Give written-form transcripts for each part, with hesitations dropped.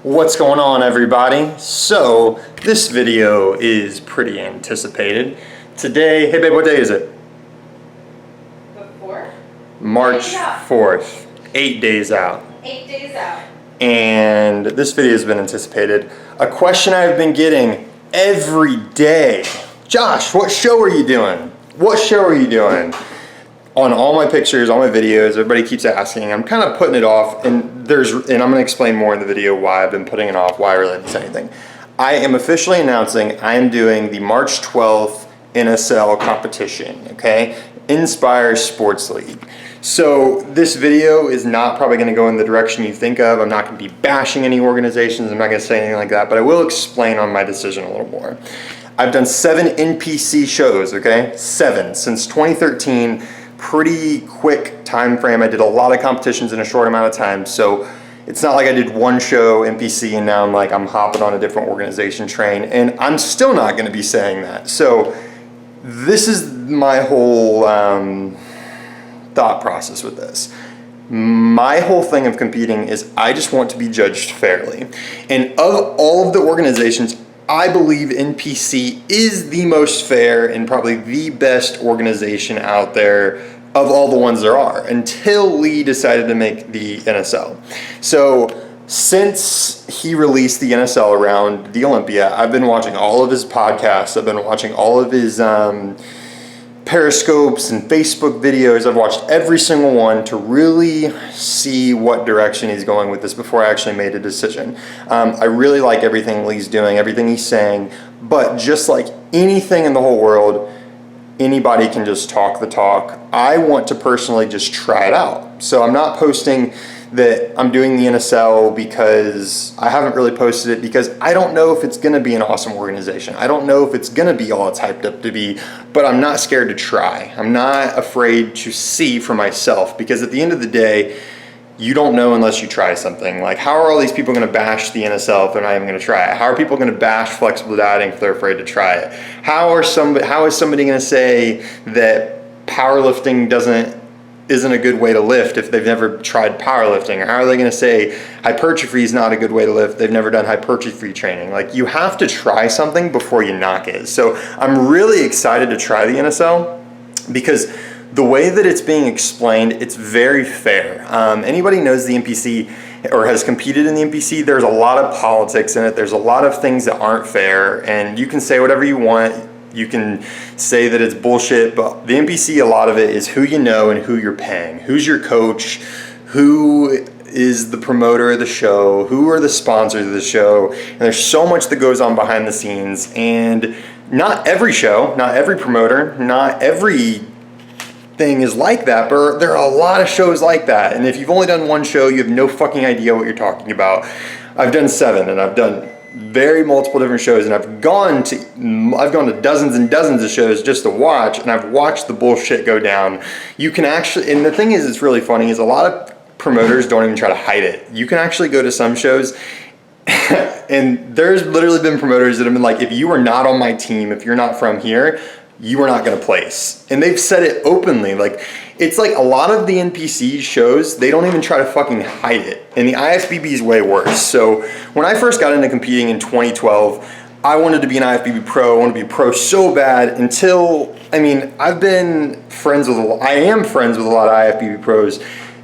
What's going on, everybody? So this video is pretty anticipated. Today, hey babe, what day is it? Before? March 4th. 8 days out. 8 days out. And this video has been anticipated. A question I've been getting every day. Josh, what show are you doing? What show are you doing? On all my pictures, all my videos, everybody keeps asking. I'm kind of putting it off, and I'm going to explain more in the video why I've been putting it off, why I really didn't say anything. I am officially announcing I am doing the March 12th NSL competition, okay? Inspire Sports League. So this video is not probably going to go in the direction you think of. I'm not going to be bashing any organizations. I'm not going to say anything like that, but I will explain on my decision a little more. I've done 7 NPC shows, okay? 7 since 2013. Pretty quick time frame. I did a lot of competitions in a short amount of time, so it's not like I did one show NPC and now I'm hopping on a different organization train, and I'm still not going to be saying that. So this is my whole thought process with this. My whole thing of competing is I just want to be judged fairly, and of all of the organizations, I believe NPC is the most fair and probably the best organization out there of all the ones there are, until Lee decided to make the NSL. So since he released the NSL around the Olympia, I've been watching all of his podcasts. I've been watching all of his Periscopes and Facebook videos. I've watched every single one to really see what direction he's going with this before I actually made a decision. I really like everything Lee's doing, everything he's saying, but just like anything in the whole world, anybody can just talk the talk. I want to personally just try it out. So I'm not posting that I'm doing the NSL because I haven't really posted it because I don't know if it's going to be an awesome organization. I don't know if it's going to be all it's hyped up to be, but I'm not scared to try. I'm not afraid to see for myself, because at the end of the day, you don't know unless you try something. Like, how are all these people going to bash the NSL if they're not even going to try it? How are people going to bash flexible dieting if they're afraid to try it? How is somebody going to say that powerlifting isn't a good way to lift if they've never tried powerlifting? Or how are they going to say hypertrophy is not a good way to lift? They've never done hypertrophy training. Like, you have to try something before you knock it. So I'm really excited to try the NSL because the way that it's being explained, it's very fair. Anybody knows the NPC or has competed in the NPC, there's a lot of politics in it. There's a lot of things that aren't fair, and you can say whatever you want. You can say that it's bullshit, but the NPC, a lot of it is who you know and who you're paying. Who's your coach? Who is the promoter of the show? Who are the sponsors of the show? And there's so much that goes on behind the scenes, and not every show, not every promoter, not every thing is like that, but there are a lot of shows like that. And if you've only done one show, you have no fucking idea what you're talking about. I've done 7, and I've done very multiple different shows, and I've gone to dozens and dozens of shows just to watch, and I've watched the bullshit go down. You can actually, and the thing is, it's really funny, is a lot of promoters don't even try to hide it. You can actually go to some shows and there's literally been promoters that have been like, if you are not on my team, if you're not from here, you are not going to place. And they've said it openly. Like, it's like a lot of the NPC shows, they don't even try to fucking hide it. And the IFBB is way worse. So when I first got into competing in 2012, I wanted to be an IFBB pro. I wanted to be a pro so bad until, I am friends with a lot of IFBB pros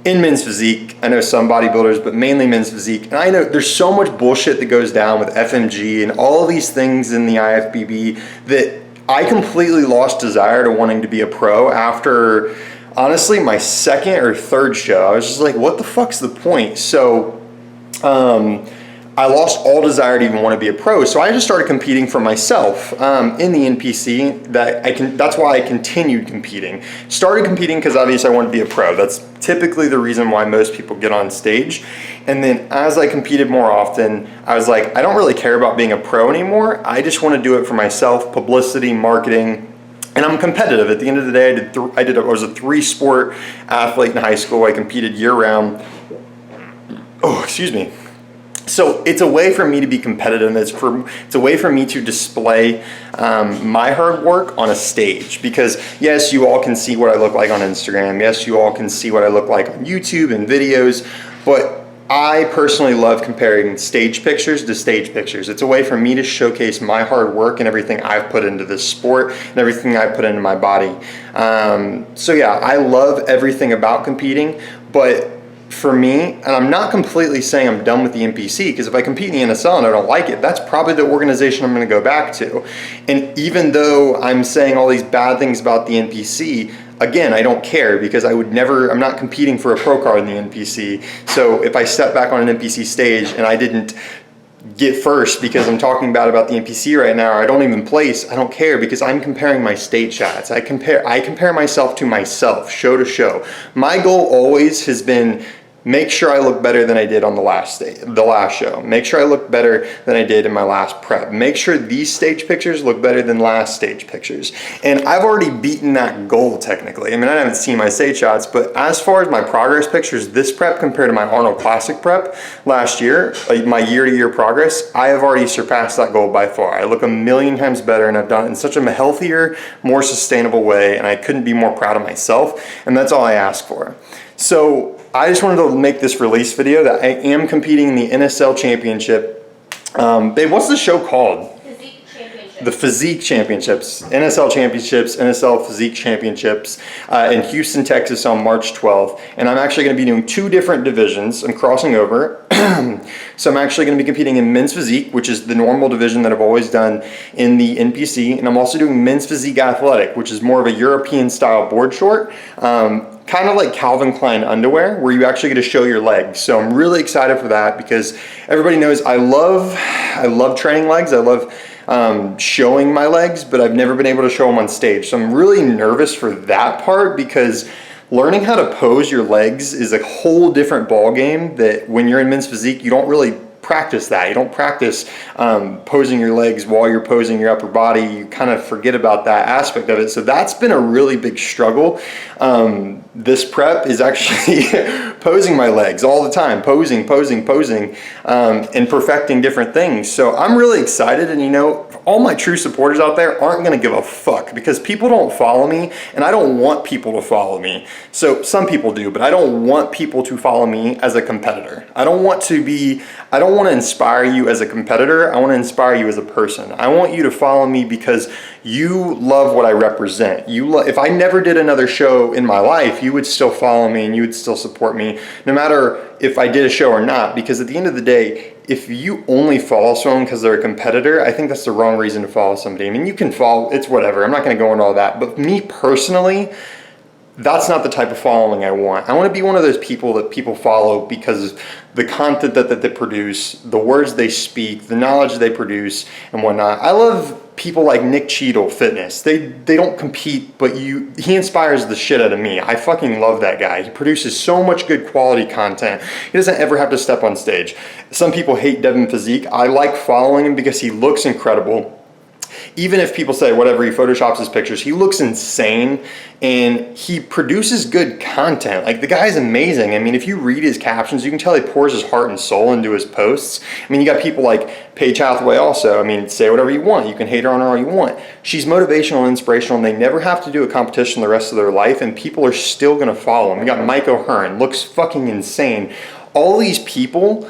in men's physique. I know some bodybuilders, but mainly men's physique. And I know there's so much bullshit that goes down with FMG and all of these things in the IFBB that I completely lost desire to wanting to be a pro after, honestly, my 2nd or 3rd show. I was just like, what the fuck's the point? So I lost all desire to even want to be a pro. So I just started competing for myself in the NPC. That's why I continued competing. Started competing because obviously I wanted to be a pro. That's typically the reason why most people get on stage. And then as I competed more often, I was like, I don't really care about being a pro anymore. I just want to do it for myself, publicity, marketing. And I'm competitive. At the end of the day, I was a 3-sport athlete in high school. I competed year round. Oh, excuse me. So it's a way for me to be competitive. It's a way for me to display my hard work on a stage. Because yes, you all can see what I look like on Instagram. Yes, you all can see what I look like on YouTube and videos. But I personally love comparing stage pictures to stage pictures. It's a way for me to showcase my hard work and everything I've put into this sport and everything I've put into my body. So yeah, I love everything about competing, but for me, and I'm not completely saying I'm done with the NPC, because if I compete in the NSL and I don't like it, that's probably the organization I'm going to go back to. And even though I'm saying all these bad things about the NPC, again, I don't care, because I'm not competing for a pro card in the NPC. So if I step back on an NPC stage and I didn't get first because I'm talking about the NPC right now, or I don't even place, I don't care, because I'm comparing my stage shots. I compare myself to myself, show to show. My goal always has been, make sure I look better than I did on the last show. Make sure I look better than I did in my last prep. Make sure these stage pictures look better than last stage pictures. And I've already beaten that goal technically. I mean, I haven't seen my stage shots, but as far as my progress pictures, this prep compared to my Arnold Classic prep last year, like my year-to-year progress, I have already surpassed that goal by far. I look a million times better, and I've done it in such a healthier, more sustainable way, and I couldn't be more proud of myself, and that's all I ask for. So I just wanted to make this release video that I am competing in the NSL Championship. Babe, what's the show called? Physique Championships. The Physique Championships. NSL Championships, NSL Physique Championships in Houston, Texas on March 12th. And I'm actually going to be doing 2 different divisions. I'm crossing over. So I'm actually going to be competing in men's physique, which is the normal division that I've always done in the NPC. And I'm also doing men's physique athletic, which is more of a European style board short. Kind of like Calvin Klein underwear, where you actually get to show your legs. So I'm really excited for that, because everybody knows I love training legs. I love showing my legs, but I've never been able to show them on stage. So I'm really nervous for that part, because learning how to pose your legs is a whole different ball game that when you're in men's physique, you don't really practice that. You don't practice posing your legs while you're posing your upper body. You kind of forget about that aspect of it. So that's been a really big struggle. This prep is actually posing my legs all the time, posing, and perfecting different things. So I'm really excited, and all my true supporters out there aren't going to give a fuck, because people don't follow me, and I don't want people to follow me. So some people do, but I don't want people to follow me as a competitor. I don't want to inspire you as a competitor. I want to inspire you as a person. I want you to follow me because you love what I represent. If I never did another show in my life, you would still follow me and you would still support me, no matter if I did a show or not. Because at the end of the day, if you only follow someone because they're a competitor, I think that's the wrong reason to follow somebody. I mean, you can follow, it's whatever. I'm not going to go into all that. But me personally, that's not the type of following I want. I want to be one of those people that people follow because of the content that they produce, the words they speak, the knowledge they produce, and whatnot. I love people like Nick Cheadle Fitness. They don't compete, but he inspires the shit out of me. I fucking love that guy. He produces so much good quality content. He doesn't ever have to step on stage. Some people hate Devin Physique. I like following him because he looks incredible. Even if people say whatever, he photoshops his pictures, he looks insane, and he produces good content. Like, the guy's amazing. I mean, if you read his captions, you can tell he pours his heart and soul into his posts. I mean, you got people like Paige Hathaway also. I mean, say whatever you want. You can hate her on her all you want. She's motivational and inspirational, and they never have to do a competition the rest of their life, and people are still going to follow them. You got Mike O'Hearn, looks fucking insane. All these people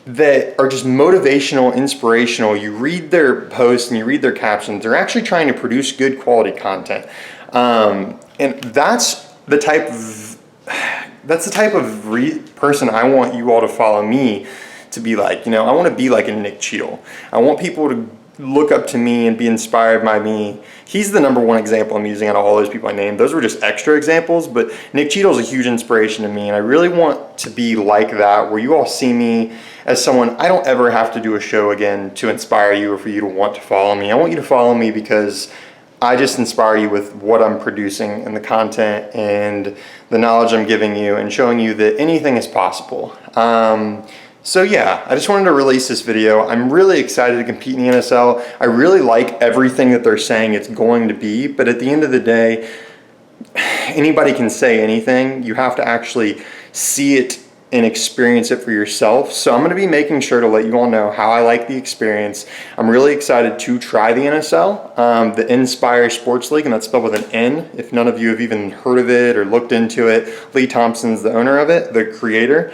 that are just motivational, inspirational. You read their posts and you read their captions. They're actually trying to produce good quality content, and that's the type of person I want you all to follow me to be like. I want to be like a Nick Cheadle. I want people to look up to me and be inspired by me. He's the #1 example I'm using out of all those people I named. Those were just extra examples, but Nick Cheadle is a huge inspiration to me, and I really want to be like that, where you all see me as someone. I don't ever have to do a show again to inspire you or for you to want to follow me. I want you to follow me because I just inspire you with what I'm producing and the content and the knowledge I'm giving you and showing you that anything is possible. So yeah, I just wanted to release this video. I'm really excited to compete in the NSL. I really like everything that they're saying it's going to be, but at the end of the day, anybody can say anything. You have to actually see it and experience it for yourself. So I'm going to be making sure to let you all know how I like the experience. I'm really excited to try the NSL, the Inspire Sports League, and that's spelled with an N. If none of you have even heard of it or looked into it, Lee Thompson's the owner of it, the creator.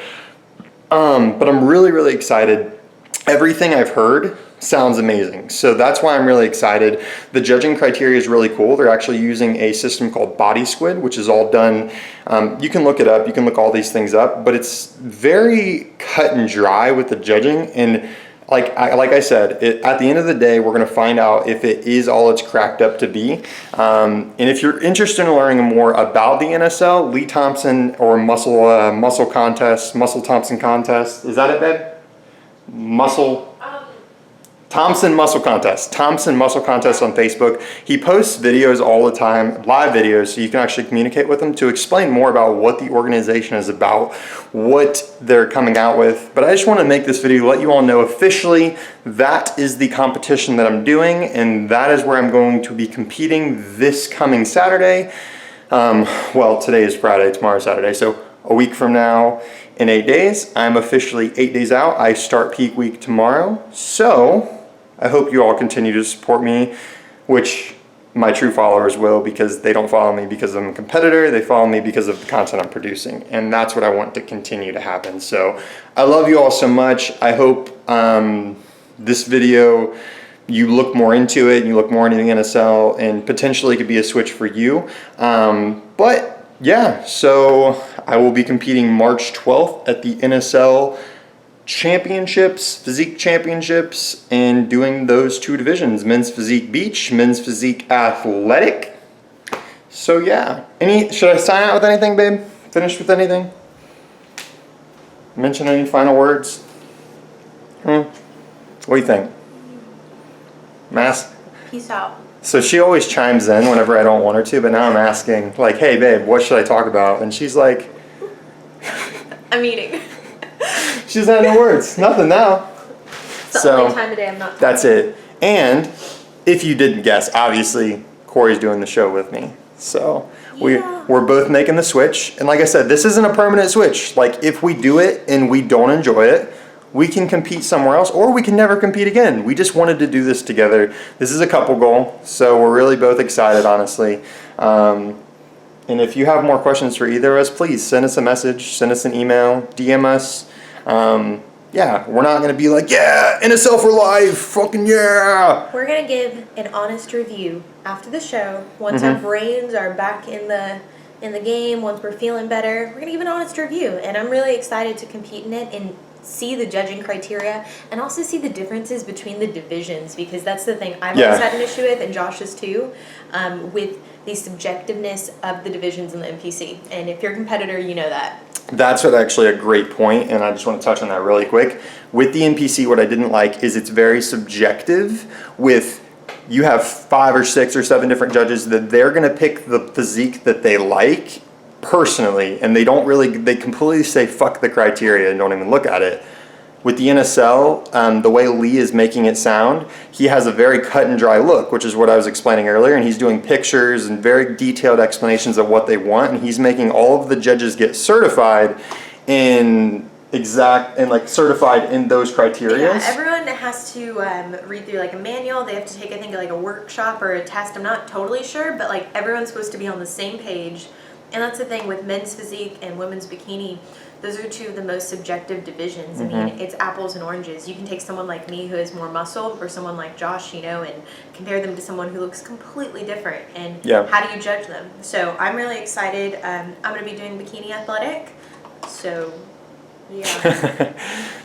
But I'm really, really excited. Everything I've heard sounds amazing. So that's why I'm really excited. The judging criteria is really cool. They're actually using a system called Body Squid, which is all done. You can look it up. You can look all these things up, but it's very cut and dry with the judging. And like I said, at the end of the day, we're going to find out if it is all it's cracked up to be. And if you're interested in learning more about the NSL, Lee Thompson or Muscle Thompson contest, is that it, babe? Thompson Muscle Contest on Facebook. He posts videos all the time, live videos, so you can actually communicate with him to explain more about what the organization is about, what they're coming out with. But I just want to make this video to let you all know officially that is the competition that I'm doing, and that is where I'm going to be competing this coming Saturday. Well, today is Friday, tomorrow's Saturday, so a week from now, in 8 days, I'm officially 8 days out. I start peak week tomorrow. So I hope you all continue to support me, which my true followers will, because they don't follow me because I'm a competitor. They follow me because of the content I'm producing. And that's what I want to continue to happen. So I love you all so much. I hope this video, you look more into it and you look more into the NSL, and potentially could be a switch for you. But yeah, so I will be competing March 12th at the NSL championships, physique championships, and doing those two divisions, men's physique beach, men's physique athletic. So yeah, should I sign out with anything, babe? Finish with anything? Mention any final words? What do you think? Peace out. So she always chimes in whenever I don't want her to, but now I'm asking, like, hey babe, what should I talk about? And she's like, I'm eating. She doesn't have no words. Nothing now. It's the only time of day I'm not. That's it. And if you didn't guess, obviously Corey's doing the show with me. So we're both making the switch. And like I said, this isn't a permanent switch. Like, if we do it and we don't enjoy it, we can compete somewhere else, or we can never compete again. We just wanted to do this together. This is a couple goal, so we're really both excited, honestly. And if you have more questions for either of us, please send us a message, send us an email, DM us. Yeah, we're not going to be like, yeah, NSL for life, fucking yeah. We're going to give an honest review after the show. Once our brains are back in the game, once we're feeling better, we're going to give an honest review. And I'm really excited to compete in it and see the judging criteria and also see the differences between the divisions, because that's the thing I've always had an issue with, and Josh is too, with the subjectiveness of the divisions in the NPC. And if you're a competitor, you know that. That's actually a great point, and I just want to touch on that really quick. With the NPC, what I didn't like is it's very subjective. With you have 5 or 6 or 7 different judges that they're going to pick the physique that they like personally, and they completely say fuck the criteria and don't even look at it. With the NSL, the way Lee is making it sound, he has a very cut and dry look, which is what I was explaining earlier, and he's doing pictures and very detailed explanations of what they want, and he's making all of the judges get certified in certified in those criteria. Yeah, everyone has to read through like a manual. They have to take, I think, like a workshop or a test. I'm not totally sure, but like everyone's supposed to be on the same page. And that's the thing with men's physique and women's bikini. Those are two of the most subjective divisions. I mean, it's apples and oranges. You can take someone like me who has more muscle or someone like Josh, and compare them to someone who looks completely different. And how do you judge them? So I'm really excited. I'm going to be doing bikini athletic. So, yeah.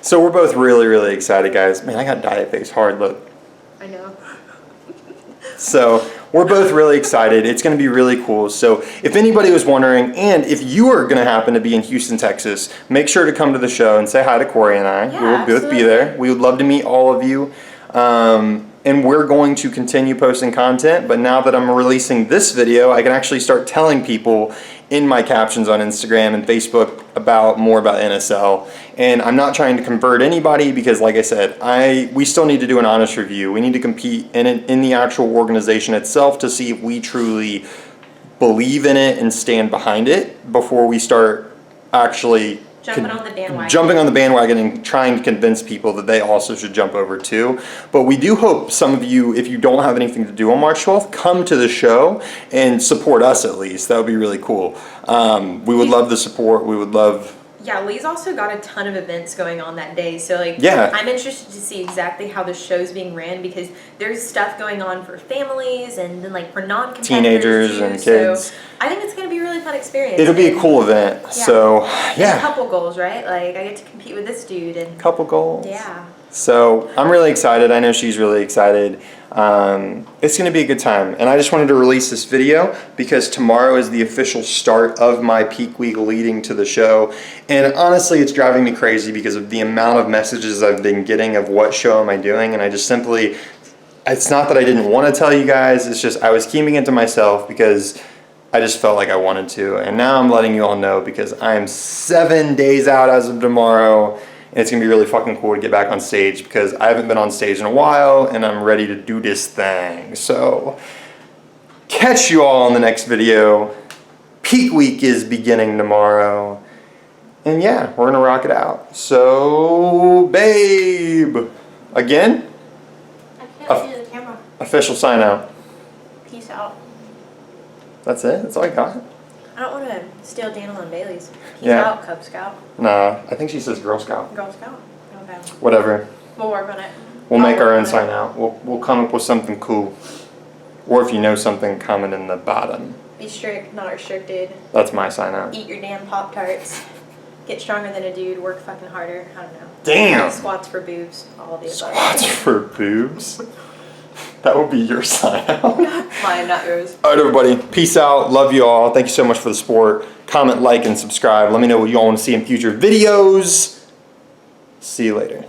So we're both really, really excited, guys. Man, I got diet face hard, look. I know. So we're both really excited. It's going to be really cool. So if anybody was wondering, and if you are going to happen to be in Houston, Texas, make sure to come to the show and say hi to Corey and I. Yeah, we will both be there. We would love to meet all of you. And we're going to continue posting content, but now that I'm releasing this video, I can actually start telling people in my captions on Instagram and Facebook more about NSL. And I'm not trying to convert anybody, because like I said, we still need to do an honest review. We need to compete in the actual organization itself to see if we truly believe in it and stand behind it before we start actually jumping on the bandwagon and trying to convince people that they also should jump over too. But we do hope some of you, if you don't have anything to do on March 12th, come to the show and support us at least. That would be really cool. We would love the support. We would love Yeah, Lee's also got a ton of events going on that day. So, like, Yeah. I'm interested to see exactly how the show's being ran because there's stuff going on for families and then, like, for non-competitors Teenagers too. and kids. So, I think it's going to be a really fun experience. It'll be a And cool event. So, there's a yeah. couple goals, right? Like, I get to compete with this dude and... Couple goals. Yeah. So I'm really excited. I know she's really excited. It's going to be a good time. And I just wanted to release this video because tomorrow is the official start of my peak week leading to the show. And honestly, it's driving me crazy because of the amount of messages I've been getting of what show am I doing. And I just simply, it's not that I didn't want to tell you guys. It's just I was keeping it to myself because I just felt like I wanted to. And now I'm letting you all know because I'm 7 days out as of tomorrow. And it's going to be really fucking cool to get back on stage because I haven't been on stage in a while and I'm ready to do this thing. So, catch you all in the next video. Peak week is beginning tomorrow. And yeah, we're going to rock it out. So, babe. Again, I can't see the camera. official sign out. Peace out. That's it? That's all I got? I don't want to steal Daniel and Bailey's. Peace Yeah. out, Cub Scout. Nah, I think she says Girl Scout. Girl Scout. Okay. Whatever. We'll work on it. We'll I'll make our work own on it. sign out. We'll come up with something cool. Or if you know something, comment in the bottom. Be strict, not restricted. That's my sign out. Eat your damn Pop-Tarts. Get stronger than a dude. Work fucking harder. I don't know. Damn! Squats for boobs. All of the above. Squats for boobs. That would be your sign out. Mine, not yours. Alright, everybody. Peace out. Love you all. Thank you so much for the support. Comment, like, and subscribe. Let me know what you all want to see in future videos. See you later.